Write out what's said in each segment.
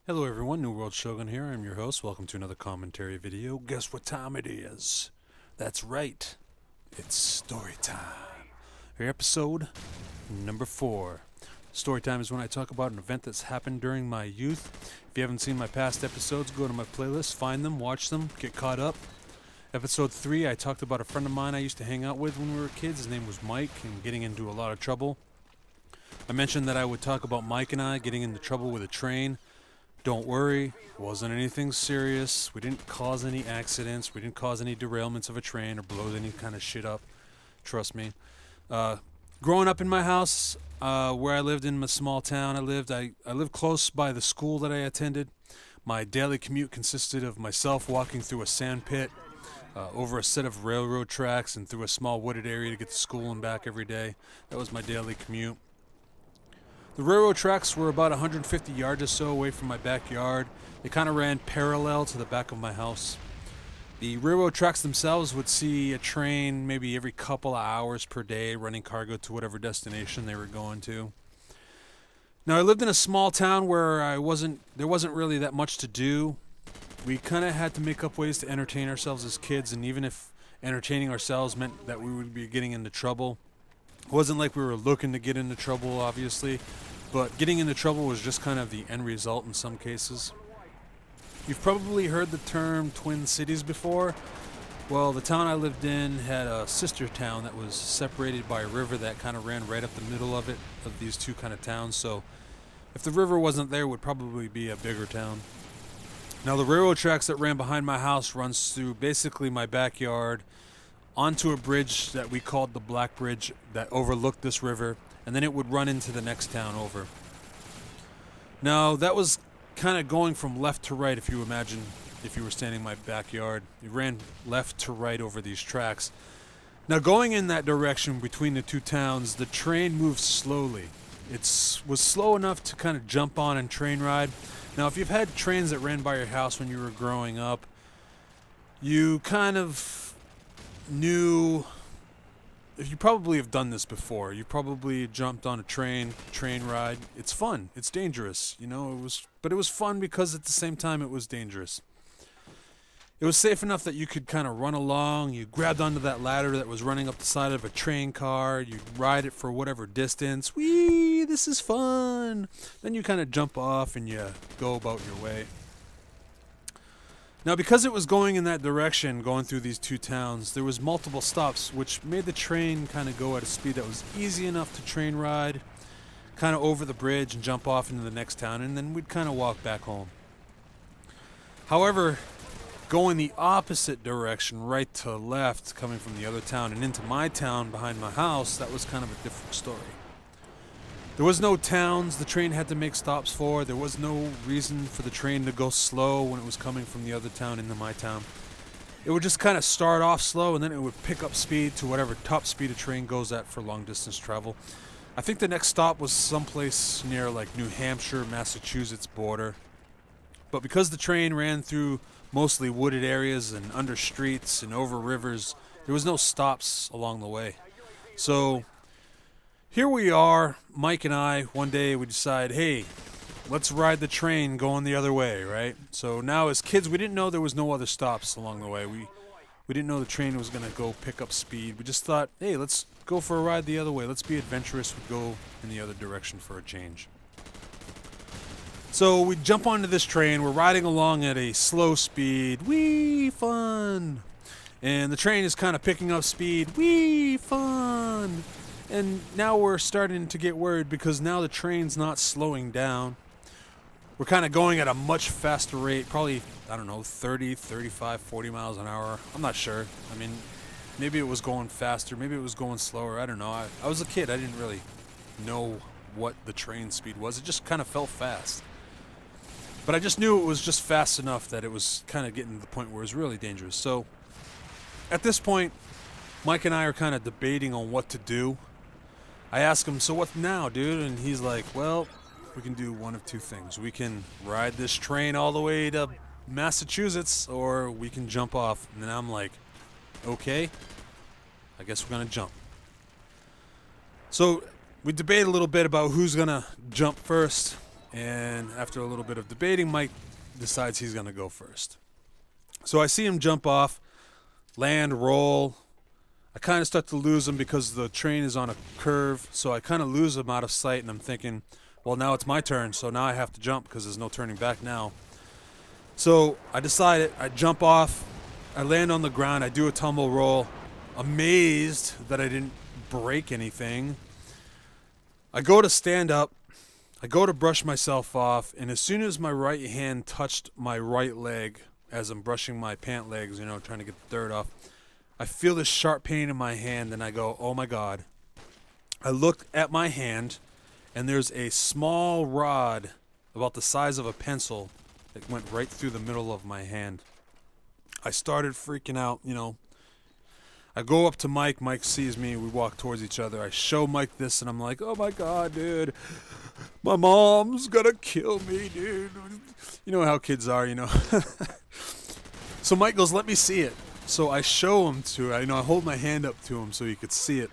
Hello everyone, NewWorldShogun here. I'm your host. Welcome to another commentary video. Guess what time it is? That's right. It's story time. Here, episode number 4. Story time is when I talk about an event that's happened during my youth. If you haven't seen my past episodes, go to my playlist, find them, watch them, get caught up. Episode 3, I talked about a friend of mine I used to hang out with when we were kids. His name was Mike, and getting into a lot of trouble. I mentioned that I would talk about Mike and I getting into trouble with a train. Don't worry, it wasn't anything serious. We didn't cause any accidents. We didn't cause any derailments of a train or blow any kind of shit up. Trust me. Growing up in my house, where I lived in a small town I lived close by the school that I attended. My daily commute consisted of myself walking through a sand pit, over a set of railroad tracks and through a small wooded area to get to school and back every day. That was my daily commute. The railroad tracks were about 150 yards or so away from my backyard. They kind of ran parallel to the back of my house. The railroad tracks themselves would see a train maybe every couple of hours per day running cargo to whatever destination they were going to. Now, I lived in a small town where there wasn't really that much to do. We kind of had to make up ways to entertain ourselves as kids, and even if entertaining ourselves meant that we would be getting into trouble, it wasn't like we were looking to get into trouble, obviously, but getting into trouble was just kind of the end result in some cases. You've probably heard the term Twin Cities before. Well, the town I lived in had a sister town that was separated by a river that kind of ran right up the middle of these two kind of towns, so if the river wasn't there, it would probably be a bigger town. Now, the railroad tracks that ran behind my house runs through basically my backyard, onto a bridge that we called the Black Bridge that overlooked this river, and then it would run into the next town over. Now, that was kind of going from left to right, if you imagine, if you were standing in my backyard. It ran left to right over these tracks. Now, going in that direction between the two towns, the train moved slowly. It was slow enough to kind of jump on and train ride. Now, if you've had trains that ran by your house when you were growing up, you kind of knew, if you probably have done this before, you probably jumped on a train ride. It's fun. It's dangerous, you know. But it was fun because at the same time it was dangerous. It was safe enough that you could kind of run along. You grabbed onto that ladder that was running up the side of a train car. You ride it for whatever distance. Whee! This is fun. Then you kind of jump off and you go about your way. Now, because it was going in that direction, going through these two towns, there was multiple stops, which made the train kind of go at a speed that was easy enough to train ride, kind of over the bridge and jump off into the next town, and then we'd kind of walk back home. However, going the opposite direction, right to left, coming from the other town and into my town behind my house, that was kind of a different story. There was no towns the train had to make stops for. There was no reason for the train to go slow when it was coming from the other town into my town. It would just kind of start off slow, and then it would pick up speed to whatever top speed a train goes at for long distance travel. I think the next stop was someplace near like New Hampshire, Massachusetts border. But because the train ran through mostly wooded areas and under streets and over rivers, there was no stops along the way. So here we are, Mike and I, one day we decide, hey, let's ride the train going the other way, right? So now as kids, we didn't know there was no other stops along the way. We didn't know the train was going to go pick up speed. We just thought, hey, let's go for a ride the other way. Let's be adventurous. We'd go in the other direction for a change. So we jump onto this train. We're riding along at a slow speed. Whee, fun! And the train is kind of picking up speed. Whee, fun! And now we're starting to get worried because now the train's not slowing down. We're kind of going at a much faster rate, probably, I don't know, 30, 35, 40 miles an hour. I'm not sure. I mean, maybe it was going faster, maybe it was going slower. I don't know. I was a kid. I didn't really know what the train speed was. It just kind of felt fast. But I just knew it was just fast enough that it was kind of getting to the point where it was really dangerous. So at this point, Mike and I are kind of debating on what to do. I ask him, so what now, dude? And he's like, well, we can do one of two things. We can ride this train all the way to Massachusetts, or we can jump off. And then I'm like, okay, I guess we're going to jump. So we debate a little bit about who's going to jump first. And after a little bit of debating, Mike decides he's going to go first. So I see him jump off, land, roll. I kind of start to lose him because the train is on a curve, so I kind of lose him out of sight, and I'm thinking, well, now it's my turn, so now I have to jump because there's no turning back now. So I decided I jump off, I land on the ground, I do a tumble roll, amazed that I didn't break anything. I go to stand up, I go to brush myself off, and as soon as my right hand touched my right leg, as I'm brushing my pant legs, you know, trying to get the dirt off, I feel this sharp pain in my hand, and I go, oh my God. I look at my hand, and there's a small rod about the size of a pencil that went right through the middle of my hand. I started freaking out, you know. I go up to Mike. Mike sees me. We walk towards each other. I show Mike this, and I'm like, oh my God, dude. My mom's gonna kill me, dude. You know how kids are, you know. So Mike goes, let me see it. So I show him I hold my hand up to him so he could see it.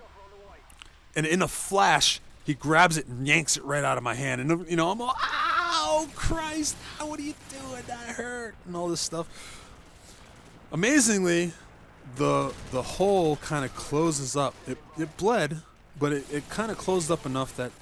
And in a flash, he grabs it and yanks it right out of my hand. And, you know, I'm all, ow, Christ, what are you doing? That hurt. And all this stuff. Amazingly, the hole kind of closes up. It bled, but it kind of closed up enough that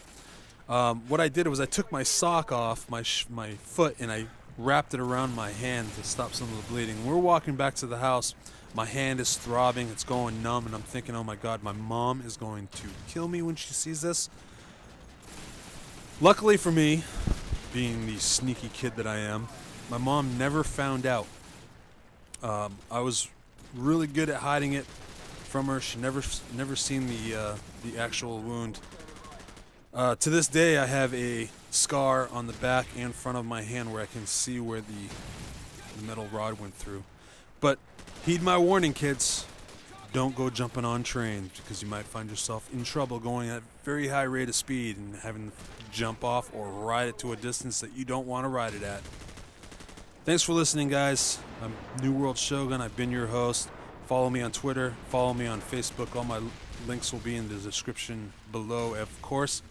what I did was I took my sock off my foot and I wrapped it around my hand to stop some of the bleeding. We're walking back to the house. My hand is throbbing. It's going numb, and I'm thinking, oh my God, my mom is going to kill me when she sees this. Luckily for me, being the sneaky kid that I am, my mom never found out. I was really good at hiding it from her. She never seen the actual wound. To this day, I have a scar on the back and front of my hand where I can see where the metal rod went through. But heed my warning, kids. Don't go jumping on trains because you might find yourself in trouble going at a very high rate of speed and having to jump off or ride it to a distance that you don't want to ride it at. Thanks for listening, guys. I'm NewWorldShogun. I've been your host. Follow me on Twitter. Follow me on Facebook. All my links will be in the description below, of course.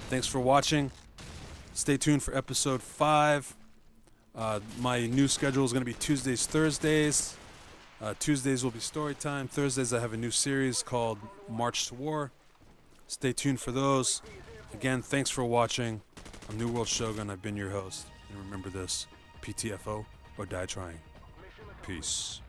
Thanks for watching. Stay tuned for episode 5. My new schedule is going to be Tuesdays, Thursdays. Tuesdays will be story time. Thursdays I have a new series called March to War. Stay tuned for those. Again, thanks for watching. I'm NewWorldShogun. I've been your host. And remember this, PTFO or die trying. Peace.